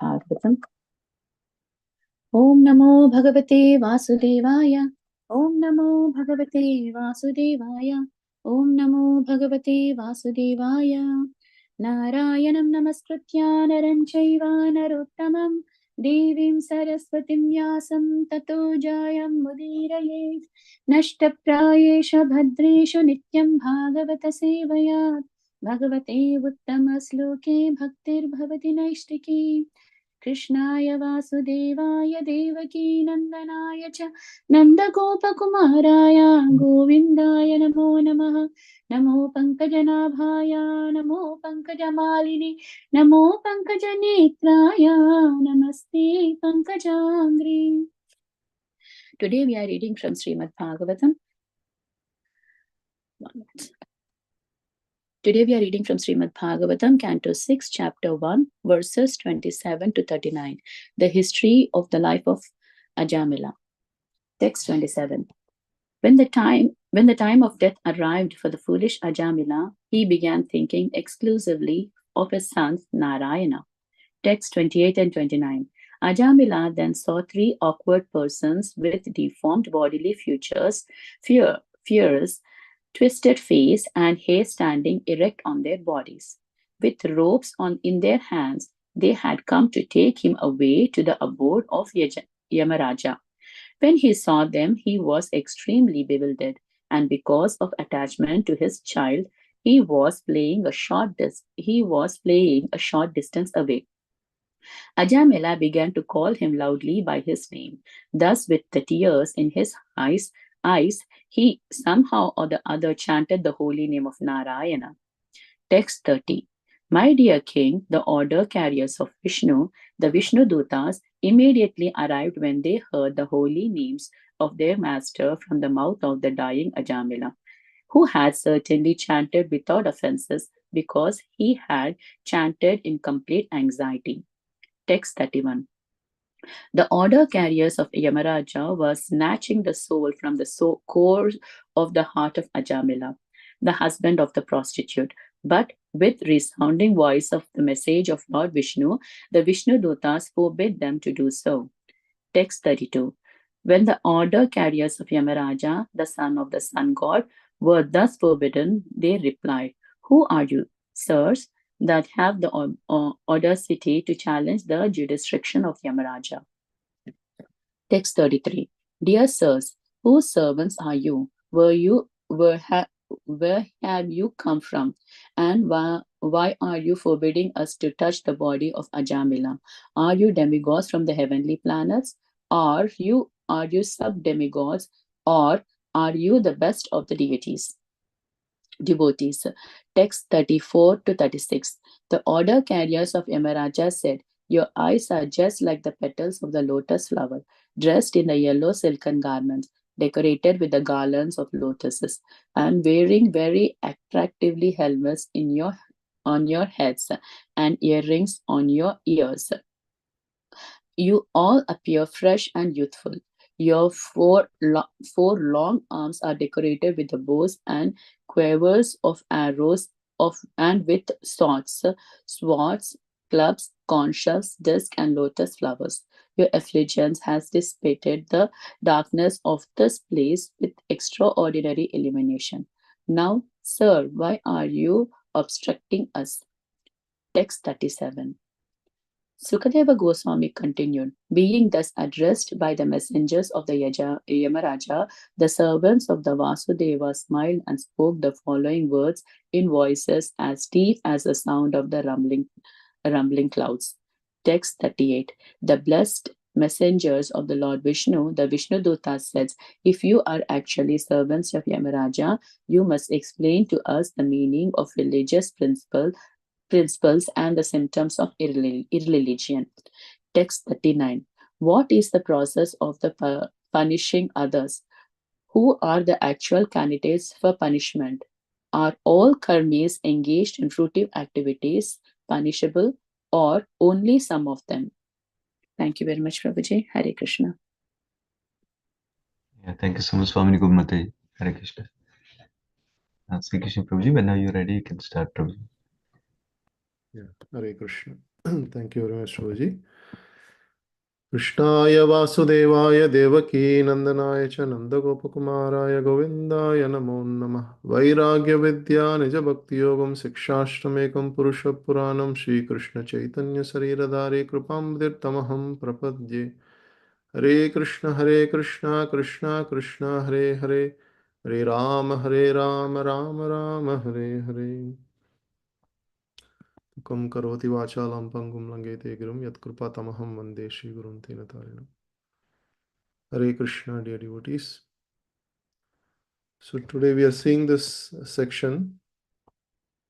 Bhagavatam. Om Namo Bhagavate Vasudevaya. Om Namo Bhagavate Vasudevaya. Om Namo Bhagavate Vasudevaya. Narayanam Namaskritya Naram Chaiva Narottamam Devim Saraswatim Vyasam Tato Jayam Mudirayet Nashtaprayesha Bhadreshu Nityam Bhagavata Sevaya Bhagavate Uttama Sloke Bhaktir Bhavati Naishtiki Krishnaya Vasudevaya Devaki Nandanaaya Cha Nandagopakumaraya Govindaya Namo Namaha Namo Pankajanabhaya Namo Pankajamalini Namo Pankajanetraya Namaste Pankajangri. Today we are reading from Srimad Bhagavatam. Today we are reading from Srimad Bhagavatam, Canto 6, Chapter 1, verses 27 to 39. The history of the life of Ajamila. Text 27. When the time of death arrived for the foolish Ajamila, he began thinking exclusively of his son Narayana. Text 28 and 29. Ajamila then saw three awkward persons with deformed bodily features, twisted face, and hair standing erect on their bodies. With ropes in their hands, they had come to take him away to the abode of Yamaraja. When he saw them, he was extremely bewildered, and because of attachment to his child, he was playing a short distance away. Ajamila began to call him loudly by his name. Thus, with the tears in his eyes, he somehow or the other chanted the holy name of Narayana. Text 30. My dear king, the order carriers of Vishnu, the Vishnu Dutas, immediately arrived when they heard the holy names of their master from the mouth of the dying Ajamila, who had certainly chanted without offenses because he had chanted in complete anxiety. Text 31. The order carriers of Yamaraja were snatching the soul from the core of the heart of Ajamila, the husband of the prostitute. But with resounding voice of the message of Lord Vishnu, the Vishnu Dutas forbid them to do so. Text 32. When the order carriers of Yamaraja, the son of the sun god, were thus forbidden, they replied, Who are you, sirs, that have the audacity to challenge the jurisdiction of Yamaraja? Text 33. Dear sirs, whose servants are you? Where have you come from? And why are you forbidding us to touch the body of Ajamila? Are you demigods from the heavenly planets? Are you sub-demigods? Or are you the best of the devotees? Text 34 to 36. The order carriers of Yamaraja said, Your eyes are just like the petals of the lotus flower, dressed in the yellow silken garments, decorated with the garlands of lotuses, and wearing very attractively helmets on your heads and earrings on your ears. You all appear fresh and youthful. Your four long arms are decorated with the bows and quivers of arrows and with swords, clubs, conch shells, discs, and lotus flowers. Your effulgence has dissipated the darkness of this place with extraordinary illumination. Now, sir, why are you obstructing us? Text 37. Sukadeva Goswami continued, being thus addressed by the messengers of the Yamaraja, the servants of the Vasudeva smiled and spoke the following words in voices as deep as the sound of the rumbling clouds. Text 38. The blessed messengers of the Lord Vishnu, the Vishnu Dutas says, if you are actually servants of Yamaraja, you must explain to us the meaning of religious principles and the symptoms of irreligion. Text 39. What is the process of the punishing others? Who are the actual candidates for punishment? Are all karmis engaged in fruitive activities punishable or only some of them? Thank you very much, Prabhuji. Hare Krishna. Yeah, thank you so much, Swami Gumate. Hare Krishna. Sri Krishna Prabhuji, whenever you're ready, you can start, Prabhuji. Yeah, Hare Krishna. Thank you very much, Shobhaji. कृष्णाय वासुदेवाय देवकीनन्दनाय च नन्दगोपकुमाराय गोविन्दाय नमो नमः वैराग्यविद्या निजभक्तियोगं शिक्षाष्टमेकं पुरुषपुराणं श्रीकृष्णचैतन्यशरीरधारे कृपां प्रपद्ये हरे कृष्ण कृष्ण कृष्ण हरे हरे हरे राम राम राम हरे हरे कं करोति वाचालं पङ्गुं लङ्घयते गिरिं यत्कृपातमहं वन्दे श्रीगुरुं तेन तारिणम् Hare Krishna, dear devotees. So today we are seeing this section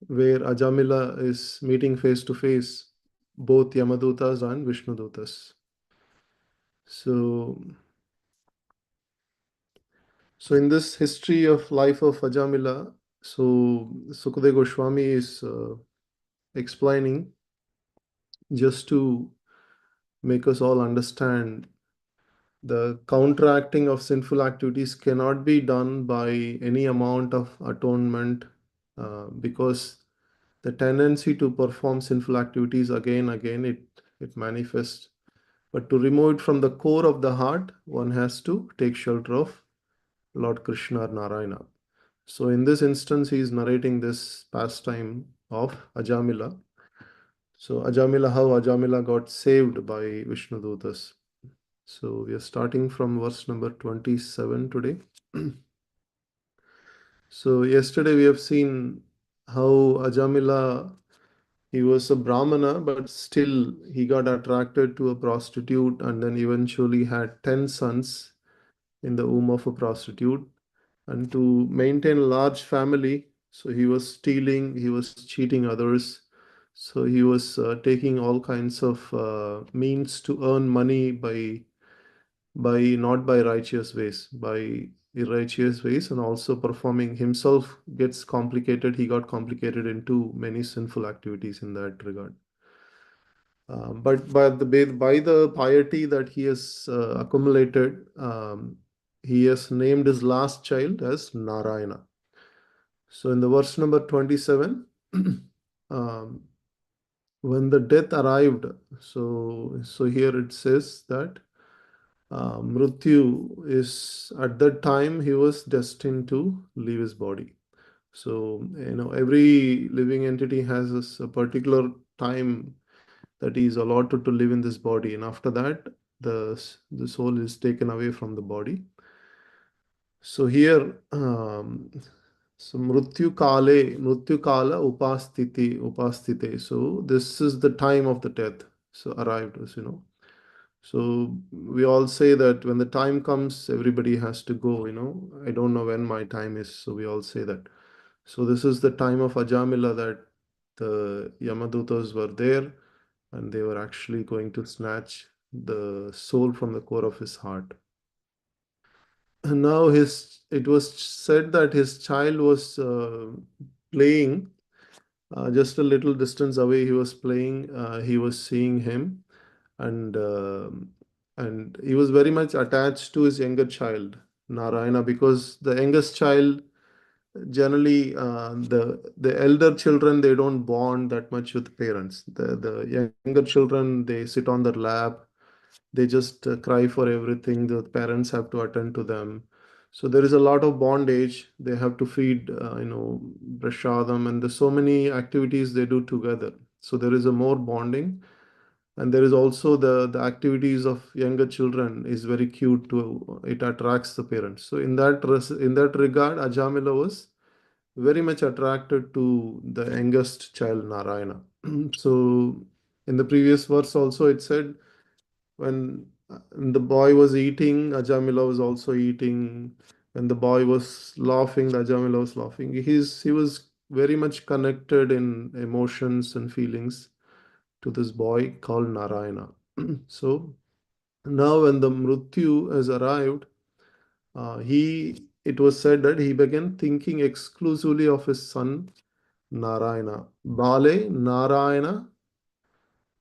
where Ajamila is meeting face to face both Yamadutas and Vishnudutas. So, so in this history of life of Ajamila, so Sukadeva Goswami is explaining just to make us all understand the counteracting of sinful activities cannot be done by any amount of atonement because the tendency to perform sinful activities again it manifests, but to remove it from the core of the heart one has to take shelter of Lord Krishna or Narayana. So in this instance he is narrating this pastime of Ajamila. So Ajamila, how Ajamila got saved by Vishnu Dutas. So we are starting from verse number 27 today. So yesterday we have seen how Ajamila, he was a Brahmana, but still he got attracted to a prostitute and then eventually had 10 sons in the womb of a prostitute. And to maintain a large family, so he was stealing, he was cheating others. So he was taking all kinds of means to earn money by not by righteous ways, by irrighteous ways, and also performing himself gets complicated. He got complicated into many sinful activities in that regard. But by the piety that he has accumulated, he has named his last child as Narayana. So in the verse number 27, um, when the death arrived, so here it says that Mrityu is at that time he was destined to leave his body. So every living entity has a particular time that he is allotted to live in this body, and after that the soul is taken away from the body. So here, so mrityu kala upastite. So this is the time of the death. So arrived, as. So we all say that when the time comes, everybody has to go. I don't know when my time is, so we all say that. So this is the time of Ajamila that the Yamadutas were there and they were actually going to snatch the soul from the core of his heart. And now it was said that his child was playing just a little distance away. He was playing. He was seeing him, and he was very much attached to his younger child Narayana, because the youngest child generally the elder children, they don't bond that much with parents. The younger children, they sit on their lap, they just cry for everything, the parents have to attend to them. So there is a lot of bondage. They have to feed prashadam, and there's so many activities they do together, so there is a more bonding. And there is also the activities of younger children is very cute to it attracts the parents. So in that regard, Ajamila was very much attracted to the youngest child Narayana. So in the previous verse also it said when the boy was eating, Ajamila was also eating. When the boy was laughing, the Ajamila was laughing. He was very much connected in emotions and feelings to this boy called Narayana. So now when the Mrityu has arrived, it was said that he began thinking exclusively of his son Narayana. Bale Narayana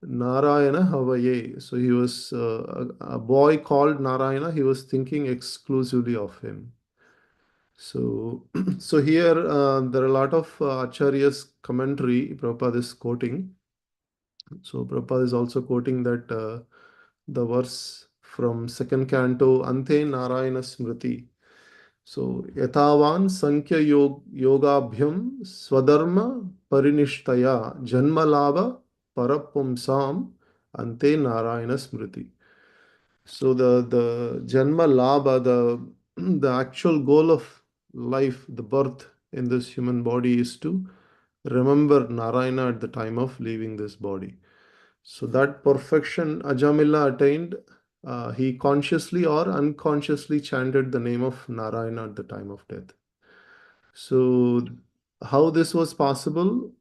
Havaye. So he was a boy called Narayana. He was thinking exclusively of him. So, so here there are a lot of Acharya's commentary Prabhupada is quoting. So Prabhupada is also quoting that the verse from second canto, Ante Narayana Smriti. So Yatavan Sankhya Yogabhyam Swadharma Parinishtaya Janmalava Parapumsam Ante Narayana Smriti. So the Janma Labha, the actual goal of life, the birth in this human body is to remember Narayana at the time of leaving this body. So that perfection Ajamila attained. He consciously or unconsciously chanted the name of Narayana at the time of death. So, how this was possible?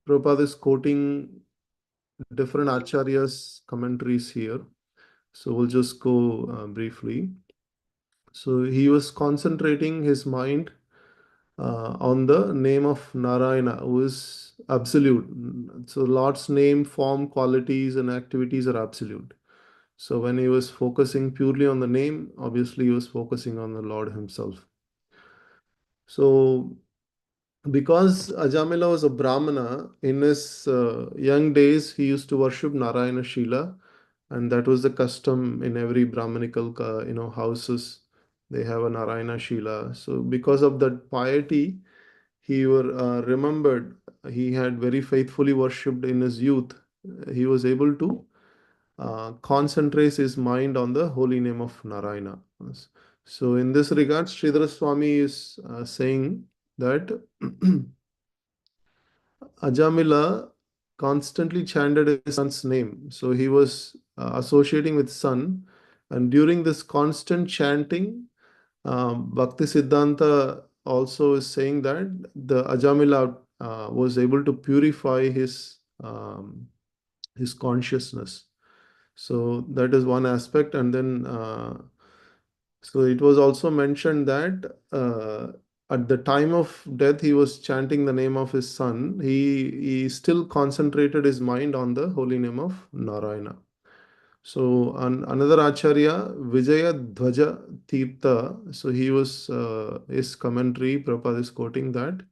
Prabhupada is quoting different acharyas' commentaries here. So, we'll just go briefly. So, he was concentrating his mind on the name of Narayana, who is absolute. So, Lord's name, form, qualities, and activities are absolute. So when he was focusing purely on the name, obviously he was focusing on the Lord himself. So because Ajamila was a Brahmana, in his young days he used to worship Narayana Shila, and that was the custom in every Brahmanical houses. They have a Narayana Shila. So because of that piety, he were remembered. He had very faithfully worshipped in his youth. He was able to concentrates his mind on the holy name of Narayana. So, in this regard, Sridhara Swami is saying that Ajamila constantly chanted his son's name. So, he was associating with son, and during this constant chanting, Bhakti Siddhanta also is saying that the Ajamila was able to purify his consciousness. So that is one aspect. And then, so it was also mentioned that at the time of death, he was chanting the name of his son. He still concentrated his mind on the holy name of Narayana. So another Acharya, Vijaya Dhwaja Tirtha, so he was, his commentary, Prabhupada is quoting that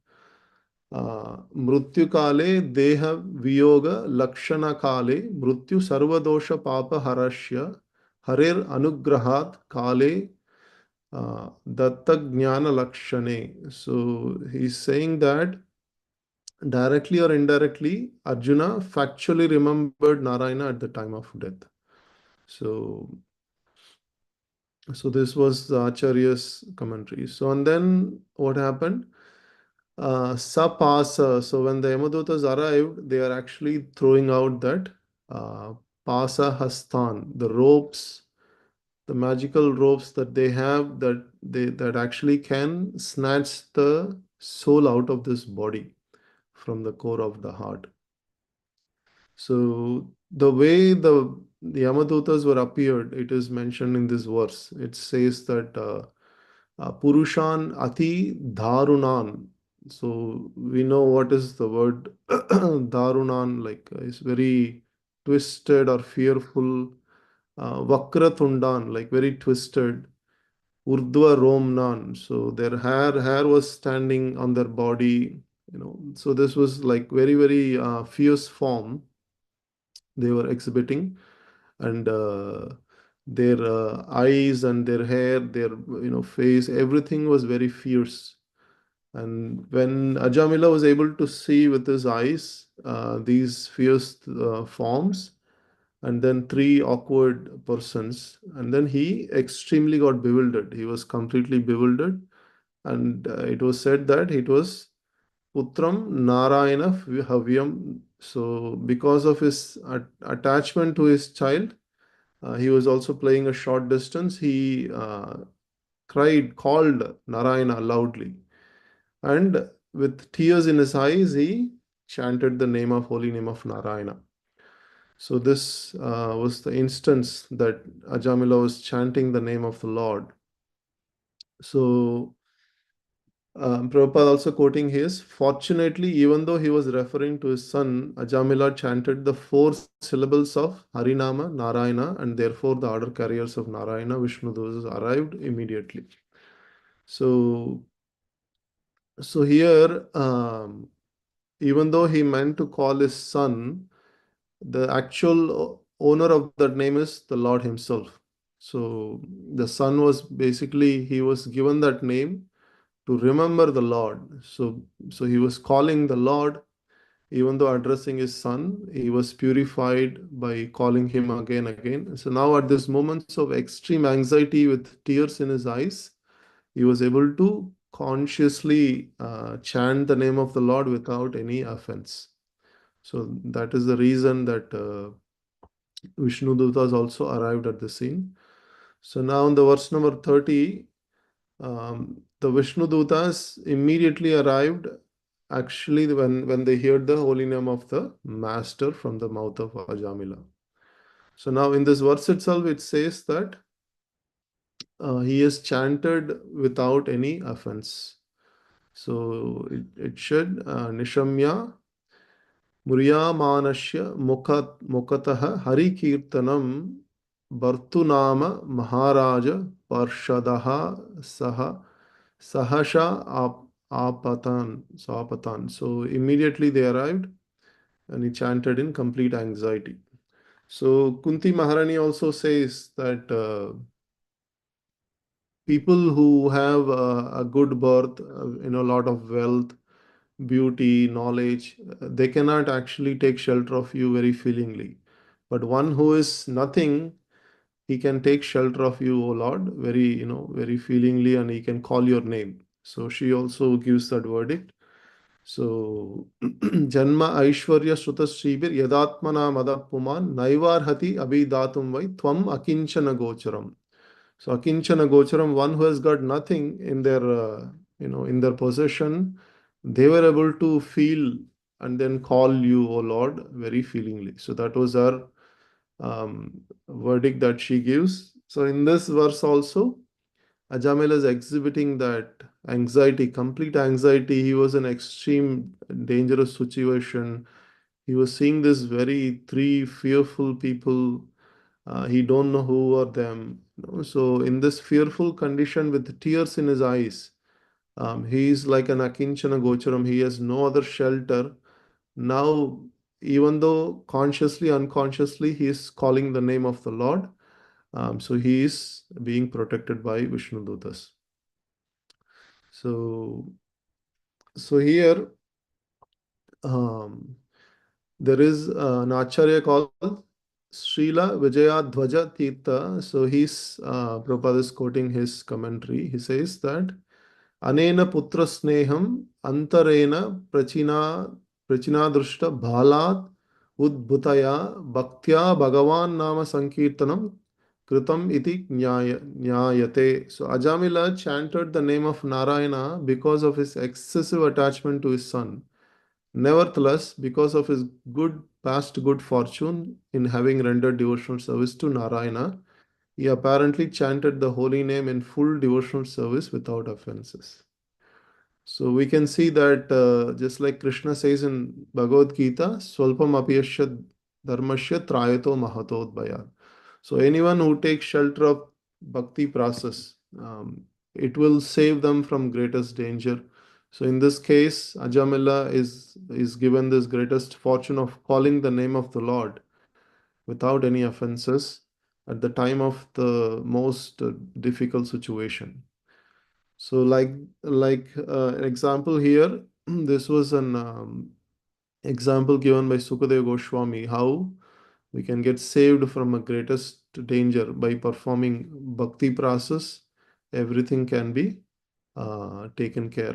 मृत्यु काले देह वियोग लक्षण काले मृत्यु सर्वदोष पाप हरस्य हरेर अनुग्रहात् काले दत्त ज्ञान लक्षणे. So he's saying that directly or indirectly Arjuna factually remembered Narayana at the time of death. So this was the Acharya's commentary. So and then what happened? Sapasa. So when the Yamadutas arrived, they are actually throwing out that Pasa Hastan, the ropes, the magical ropes that they have that actually can snatch the soul out of this body from the core of the heart. So the way the Yamadutas were appeared, it is mentioned in this verse. It says that Purushan Ati Dharunan. So we know what is the word Dharunan, like it's very twisted or fearful. Vakratundan, like very twisted. Urdhva Romnan. So their hair was standing on their body. So this was like very, very fierce form they were exhibiting, and their eyes and their hair, their face, everything was very fierce. And when Ajamila was able to see with his eyes these fierce forms, and then three awkward persons, and then he extremely got bewildered. He was completely bewildered, and it was said that it was Putram Narayana Havyam. So, because of his attachment to his child, he was also playing a short distance. He called Narayana loudly, and with tears in his eyes, he chanted the holy name of Narayana. So, this was the instance that Ajamila was chanting the name of the Lord. So, Prabhupada also quoting his, fortunately, even though he was referring to his son, Ajamila chanted the four syllables of Harinama, Narayana, and therefore the order carriers of Narayana, Vishnu, those arrived immediately. So here, even though he meant to call his son, the actual owner of that name is the Lord Himself. So the son was basically, he was given that name to remember the Lord. So he was calling the Lord, even though addressing his son, he was purified by calling him again. So now at this moments of extreme anxiety with tears in his eyes, he was able to consciously chant the name of the Lord without any offense. So that is the reason that Vishnu Dutas also arrived at the scene. So now in the verse number 30, the Vishnu Dutas immediately arrived actually when they heard the holy name of the master from the mouth of Ajamila. So now in this verse itself, it says that he is chanted without any offense. So it should Nishamya Muryamanasya Mukataha Hari Kirtanam Bhartunama Maharaja Parshadaha Sahasha Apatan. So immediately they arrived and he chanted in complete anxiety. So Kunti Maharani also says that people who have a good birth, a lot of wealth, beauty, knowledge, they cannot actually take shelter of you very feelingly. But one who is nothing, he can take shelter of you, O Lord, very feelingly, and he can call your name. So she also gives that verdict. So Janma Aishwarya Sruta Sribir Yadatmana Madapuman Naivarhati Abhidatum Vai Tvam Akinchana Gocharam. So Akinchana Gocharam, one who has got nothing in their possession, they were able to feel and then call you, O Lord, very feelingly. So that was her verdict that she gives. So in this verse also, Ajamil is exhibiting that anxiety, complete anxiety. He was in extreme dangerous situation. He was seeing this very three fearful people. He don't know who are them. So in this fearful condition with tears in his eyes, he is like an akinchana gocharam. He has no other shelter. Now, even though consciously, unconsciously, he is calling the name of the Lord. So he is being protected by Vishnu Dutas. So here um, there is an acharya called Srila Vijaya Dhwaja Tirtha. So Prabhupada is quoting his commentary. He says that Anena putra sneham antarena prachina drushta bhalat udbhutaya bhaktya bhagavan nama sankirtanam kritam iti nyayate. So Ajamila chanted the name of Narayana because of his excessive attachment to his son. Nevertheless, because of his past good fortune in having rendered devotional service to Narayana, he apparently chanted the holy name in full devotional service without offenses. So we can see that just like Krishna says in Bhagavad Gita, Swalpam apiyasya dharmasya trayato mahatodbhaya. So anyone who takes shelter of bhakti process, it will save them from greatest danger. So in this case, Ajamila is given this greatest fortune of calling the name of the Lord without any offenses at the time of the most difficult situation. So an example here, this was an example given by Sukadeva Goswami, how we can get saved from a greatest danger by performing bhakti process. Everything can be taken care.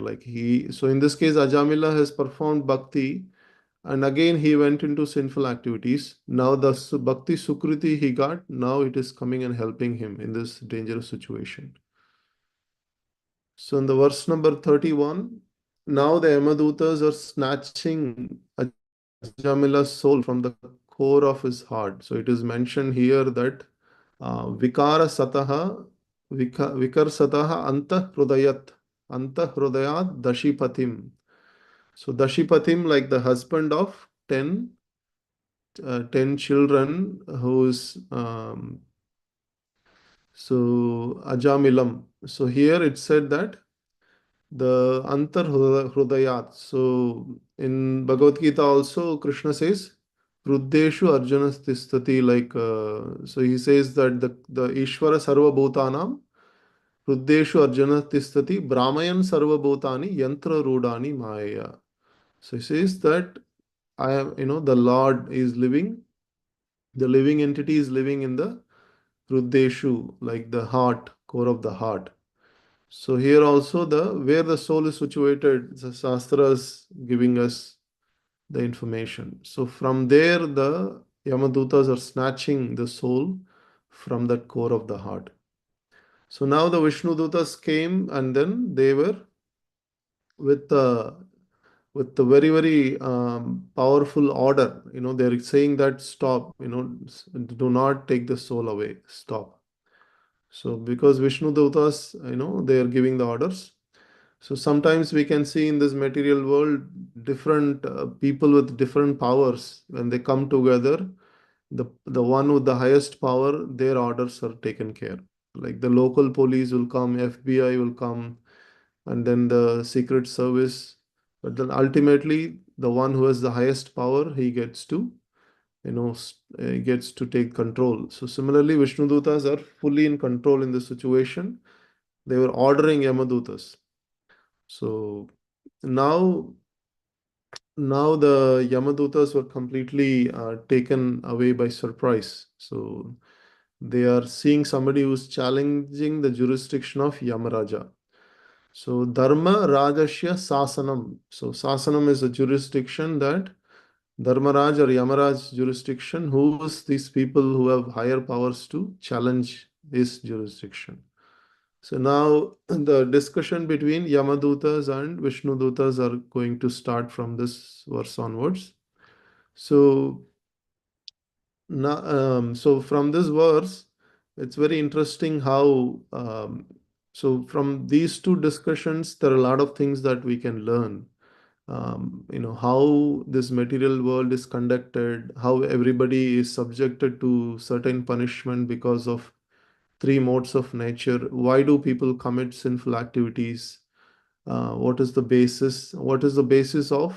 So in this case, Ajamila has performed bhakti, and again he went into sinful activities. Now the bhakti sukriti he got, now it is coming and helping him in this dangerous situation. So in the verse number 31, now the Yamadutas are snatching Ajamila's soul from the core of his heart. So it is mentioned here that Vikara Sataha Vikar Sataha Anta Hrudayat Dashipatim. So Dashipatim, like the husband of 10 children, who's Ajamilam. So here it said that the Antar Hrudayat. So in Bhagavad Gita also, Krishna says, Kruddeshu Arjuna Tistati, so he says that the Ishvara Sarva Bhutanam, Kruddeshu Arjuna Tistati, Brahmayan Sarva Bhutani, Yantra Rudani Maya. So he says that I am, the Lord is living, the living entity is living in the Kruddeshu, like the heart, core of the heart. So here also where the soul is situated, the Shastras giving us the information. So from there, the Yamadutas are snatching the soul from that core of the heart. So now the Vishnu Dutas came, and then they were with the very very powerful order. They're saying that stop. Do not take the soul away. Stop. So because Vishnu Dutas, they are giving the orders. So sometimes we can see in this material world different people with different powers. When they come together, the one with the highest power, their orders are taken care. Like the local police will come, FBI will come, and then the secret service. But then ultimately, the one who has the highest power, he gets to gets to take control. So similarly, Vishnu Dutas are fully in control in this situation. They were ordering Yamadutas. So now the Yamadutas were completely taken away by surprise. So they are seeing somebody who's challenging the jurisdiction of Yamaraja. So Dharma Rajasya Sasanam. So Sasanam is a jurisdiction that Dharmaraj or Yamaraj jurisdiction, who's these people who have higher powers to challenge his jurisdiction. So now the discussion between Yamadutas and Vishnudutas are going to start from this verse onwards. So now, so from this verse, it's very interesting how so from these two discussions, there are a lot of things that we can learn. How this material world is conducted, how everybody is subjected to certain punishment because of three modes of nature. Why do people commit sinful activities? What is the basis? What is the basis of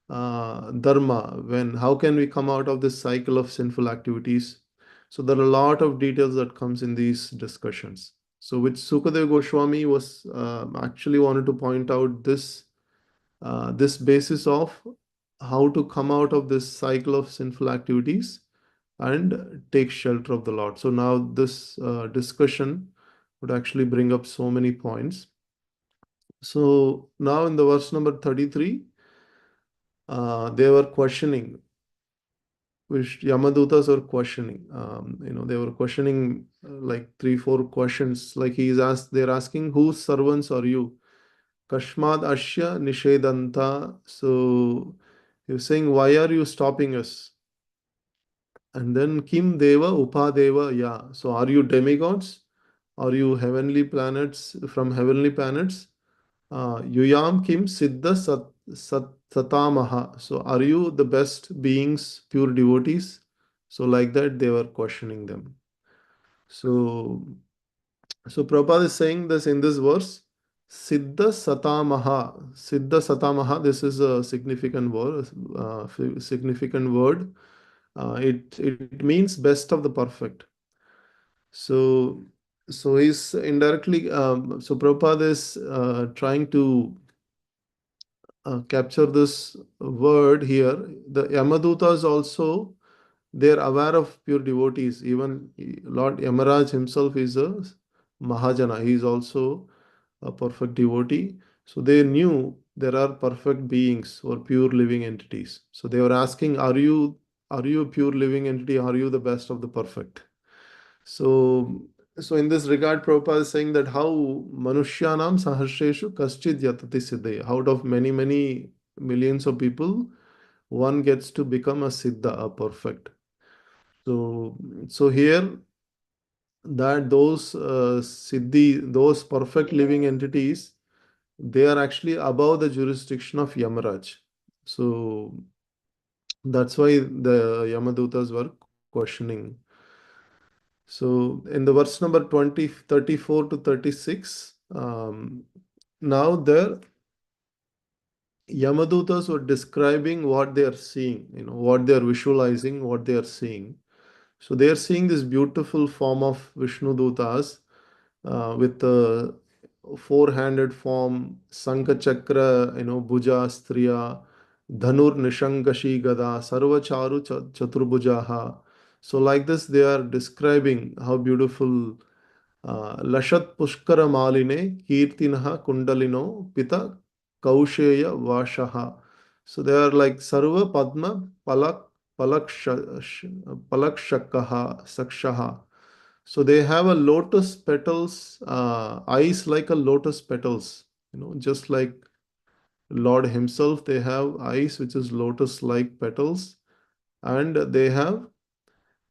dharma? How can we come out of this cycle of sinful activities? So there are a lot of details that comes in these discussions. So which Sukadeva Goswami was actually wanted to point out this basis of how to come out of this cycle of sinful activities and take shelter of the Lord. So now this discussion would actually bring up so many points. So now in the verse number 33, they were questioning, which Yamadutas were questioning. They were questioning like three, four questions. Like they're asking, whose servants are you? Kashmad Ashya Nishedanta. So he was saying, why are you stopping us? And then Kim Deva Upadeva, yeah. So are you demigods? Are you heavenly planets from heavenly planets? Yuyam Kim Siddha Satamaha. So are you the best beings, pure devotees? So like that they were questioning them. So Prabhupada is saying this in this verse. Siddha Satamaha. Siddha Satamaha, this is a significant word. It means best of the perfect. So he's indirectly so Prabhupada is trying to capture this word here. The Yamadutas also, they're aware of pure devotees. Even Lord Yamaraj himself is a Mahajana. He is also a perfect devotee. So they knew there are perfect beings or pure living entities. So they were asking, are you a pure living entity? Are you the best of the perfect? So in this regard, Prabhupada is saying that how Manushyanam Sahasreshu Kaschid Yatati Siddhaya. Out of many, many millions of people, one gets to become a Siddha, a perfect. So here that those Siddhi, those perfect living entities, they are actually above the jurisdiction of Yamaraj. So that's why the Yamadutas were questioning. So in the verse number 20, 34 to 36, now there Yamadutas were describing what they are seeing, what they are visualizing, what they are seeing. So they are seeing this beautiful form of Vishnu Dutas with the four-handed form, Sankha Chakra, Bhuja Striya, Dhanur Nishankashi Gada, Sarvacharu Chaturbujaha. So like this, they are describing how beautiful Lashat Pushkara Maline, Kirtinaha Kundalino, Pita Kausheya Vashaha. So they are like Sarva Padma Palakshakaha Sakshaha. So they have a lotus petals, eyes like a lotus petals, just like Lord Himself, they have eyes which is lotus-like petals, and they have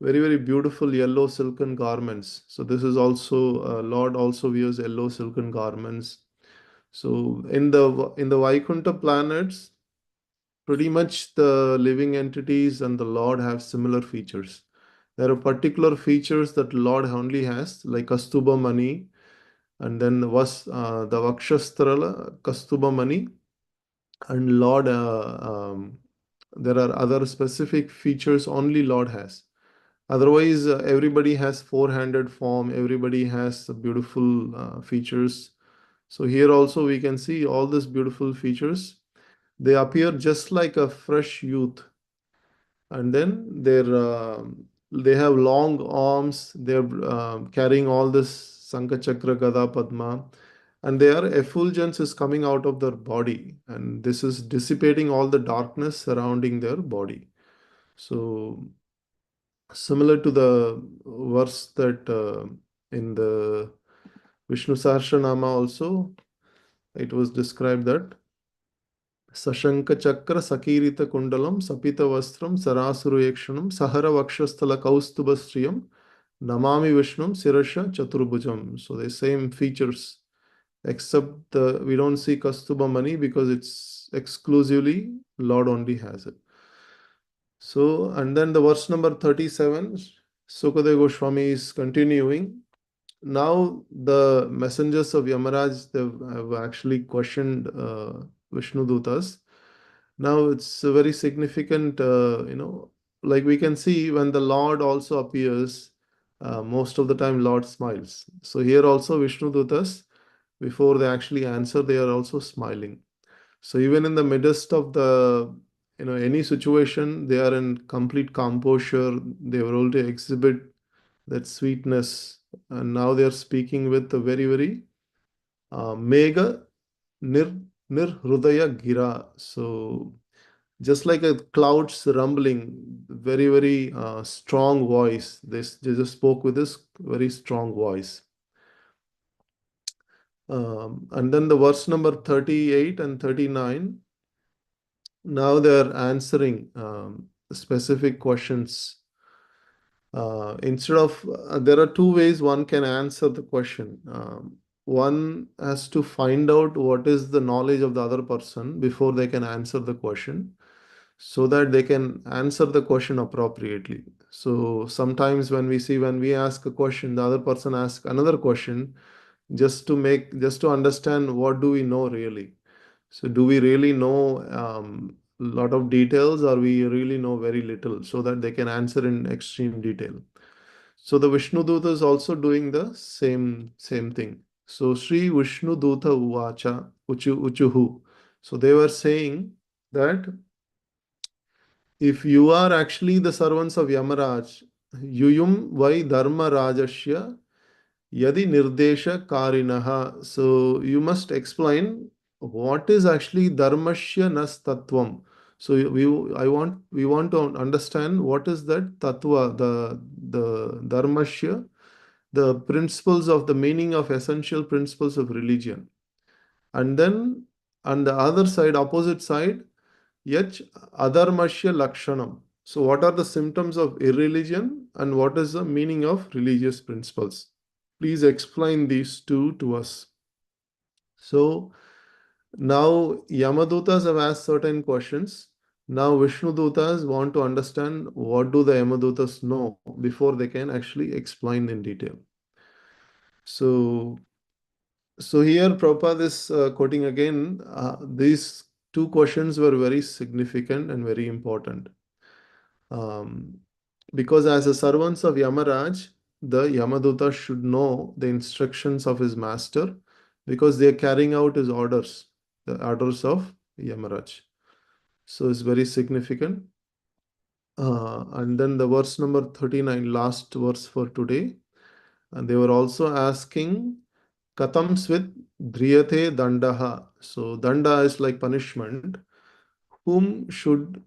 very, very beautiful yellow silken garments. So this is also Lord also wears yellow silken garments. So in the Vaikuntha planets, pretty much the living entities and the Lord have similar features. There are particular features that Lord only has, like Kastuba Mani, and then the Vakshastrala Kastuba Mani, and Lord. There are other specific features only Lord has. Otherwise, everybody has four-handed form. Everybody has beautiful features. So here also we can see all these beautiful features. They appear just like a fresh youth, and then they have long arms. They're carrying all this Sankha Chakra Gada Padma, and their effulgence is coming out of their body, and this is dissipating all the darkness surrounding their body. So similar to the verse that in the Vishnu Sahasranama also, it was described that Sashanka Chakra Sakirita Kundalam Sapita Vastram Sarasuru Yakshanam Sahara Vakshasthala Kaustubhastriyam Namami Vishnum Sirasha Chaturbhujam. So the same features, except we don't see Kastuba Mani because it's exclusively Lord only has it. So, and then the verse number 37, Sukadeva Goswami is continuing. Now the messengers of Yamaraj, they have actually questioned Vishnu Dutas. Now it's a very significant, like we can see when the Lord also appears, most of the time Lord smiles. So here also Vishnu Dutas, before they actually answer, they are also smiling. So even in the midst of the, any situation, they are in complete composure. They were able to exhibit that sweetness, and now they are speaking with a very, very mega nir hrudaya gira. So just like a clouds rumbling, very, very strong voice. They just spoke with this very strong voice. And then the verse number 38 and 39, now they are answering specific questions. Instead of, there are two ways one can answer the question. One has to find out what is the knowledge of the other person before they can answer the question, so that they can answer the question appropriately. So sometimes when we ask a question, the other person asks another question, just to understand what do we know really. So do we really know a lot of details, or we really know very little, so that they can answer in extreme detail. So the Vishnu Duta is also doing the same thing. So Sri Vishnu Duta Uvacha Uchuhu. So they were saying that if you are actually the servants of Yamaraj, Yuyum Vai Dharma Rajashya Yadi Nirdesha Karinaha. So you must explain what is actually Dharmashya Nas Tattvam. So we want to understand what is that Tattva, the Dharmashya, the principles of the meaning of essential principles of religion. And then on the other side, opposite side, Yach Adharmashya Lakshanam. So what are the symptoms of irreligion and what is the meaning of religious principles? Please explain these two to us. So now Yamadutas have asked certain questions. Now Vishnu Dutas want to understand what do the Yamadutas know before they can actually explain in detail. So here Prabhupada is quoting again these two questions were very significant and very important. Because as the servants of Yamaraj, the Yamaduta should know the instructions of his master because they are carrying out his orders, the orders of Yamaraj. So it's very significant. And then the verse number 39, last verse for today. And they were also asking, Katams with Driyate Dandaha. So Danda is like punishment. Whom should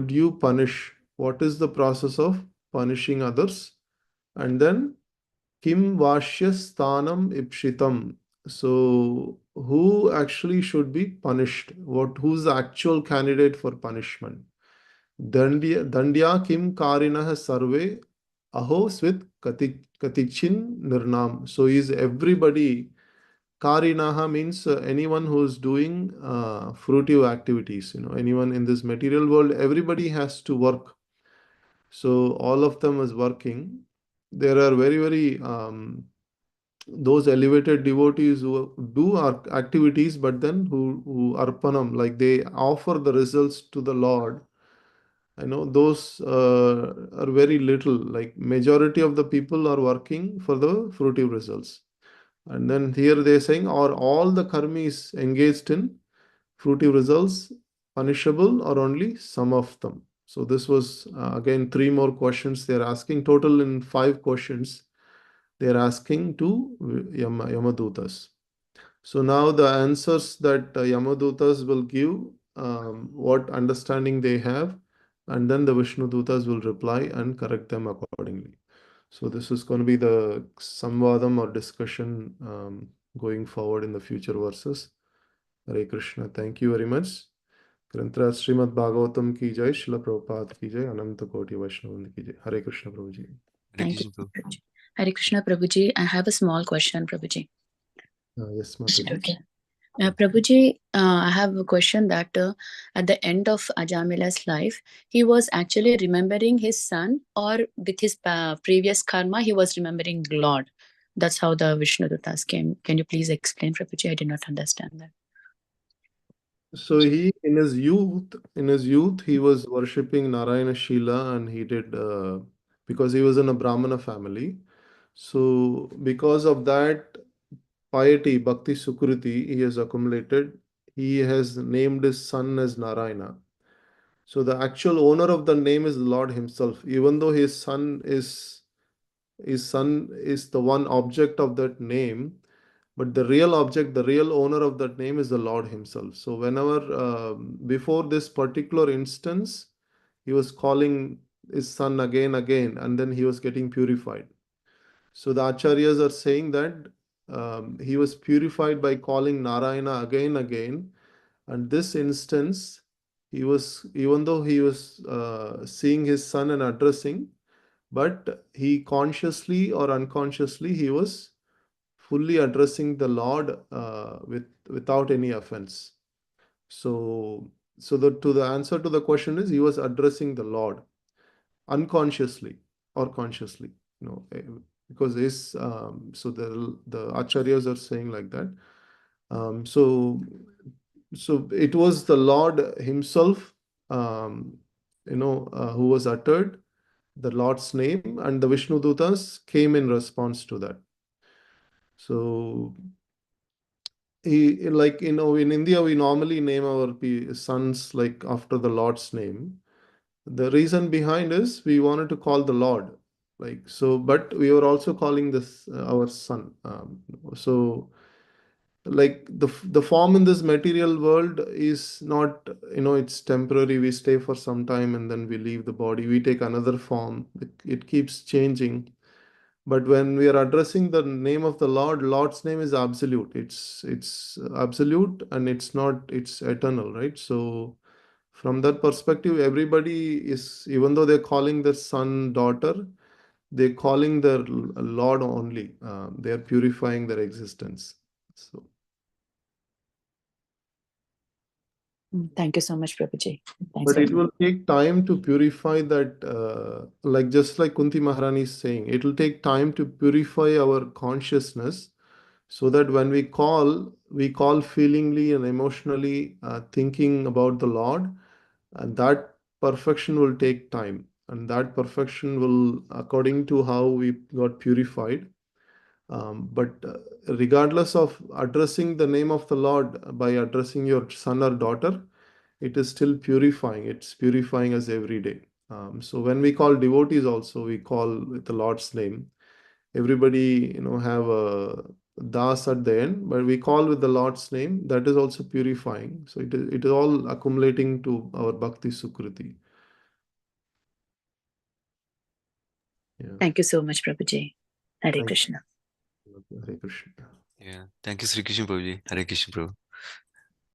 you punish? What is the process of punishing others? And then Kim Vashya Sthanam Ipshitam. So who actually should be punished? Who's the actual candidate for punishment? Dandya Kim Karinaha Sarve Aho Svit Katichin Nirnam. So is everybody Karinaha means anyone who is doing fruitive activities, anyone in this material world, everybody has to work. So all of them is working. There are very those elevated devotees who do activities, but then who arpanam, like they offer the results to the Lord. Those are very little. Like majority of the people are working for the fruitive results. And then here they're saying, are all the karmis engaged in fruitive results punishable or only some of them? So this was again three more questions they're asking. Total in 5 questions they're asking to Yamadutas. So now the answers that Yamadutas will give, what understanding they have, and then the Vishnudutas will reply and correct them accordingly. So this is going to be the samvadam or discussion going forward in the future verses. Hare Krishna. Thank you very much. Granthra Srimad Bhagavatam ki jai, Srila Prabhupada ki jai, Ananta Koti Vaishnavand ki jai. Hare Krishna Prabhuji. Thank you, Prabhuji. Hare Krishna, Prabhuji. I have a small question, Prabhuji. Yes, Mataji. Okay. Prabhuji, I have a question that at the end of Ajamila's life, he was actually remembering his son, or with his previous karma, he was remembering Lord. That's how the Vishnudutas came. Can you please explain, Prabhuji? I did not understand that. So he, in his youth, he was worshipping Narayana Shila, and he did because he was in a Brahmana family. So because of that piety, bhakti, sukriti, he has accumulated. He has named his son as Narayana. So the actual owner of the name is the Lord Himself, even though his son is the one object of that name. But the real object, the real owner of that name is the Lord Himself. So whenever, before this particular instance, he was calling his son again, and then he was getting purified. So the Acharyas are saying that he was purified by calling Narayana again. And this instance, even though he was seeing his son and addressing, but he consciously or unconsciously, he was fully addressing the Lord without any offense. So the answer to the question is he was addressing the Lord unconsciously or consciously, because so the acharyas are saying like that. So it was the Lord Himself, who was uttered the Lord's name, and the Vishnu Dutas came in response to that. So in India, we normally name our sons like after the Lord's name. The reason behind is we wanted to call the Lord, but we were also calling this our son. So like the form in this material world is not, it's temporary. We stay for some time and then we leave the body. We take another form. It keeps changing. But when we are addressing the name of the Lord's name is absolute. It's absolute, and it's eternal, right? So from that perspective, everybody is, even though they're calling their son, daughter, they're calling their Lord only. They're purifying their existence. So. Thank you so much, Prabhuji. But it will take time to purify that, just like Kunti Maharani is saying, it will take time to purify our consciousness so that when we call feelingly and emotionally, thinking about the Lord, and that perfection will take time, and that perfection will, according to how we got purified. But regardless of addressing the name of the Lord by addressing your son or daughter, it is still purifying. It's purifying us every day. So when we call devotees also, we call with the Lord's name. Everybody, have a das at the end, but we call with the Lord's name. That is also purifying. So it is all accumulating to our bhakti sukriti. Yeah. Thank you so much, Prabhuji. Hare Thank Krishna. you. Hare Krishna. Yeah. Thank you, Sri Krishna Prabhuji. Hare Krishna Prabhu.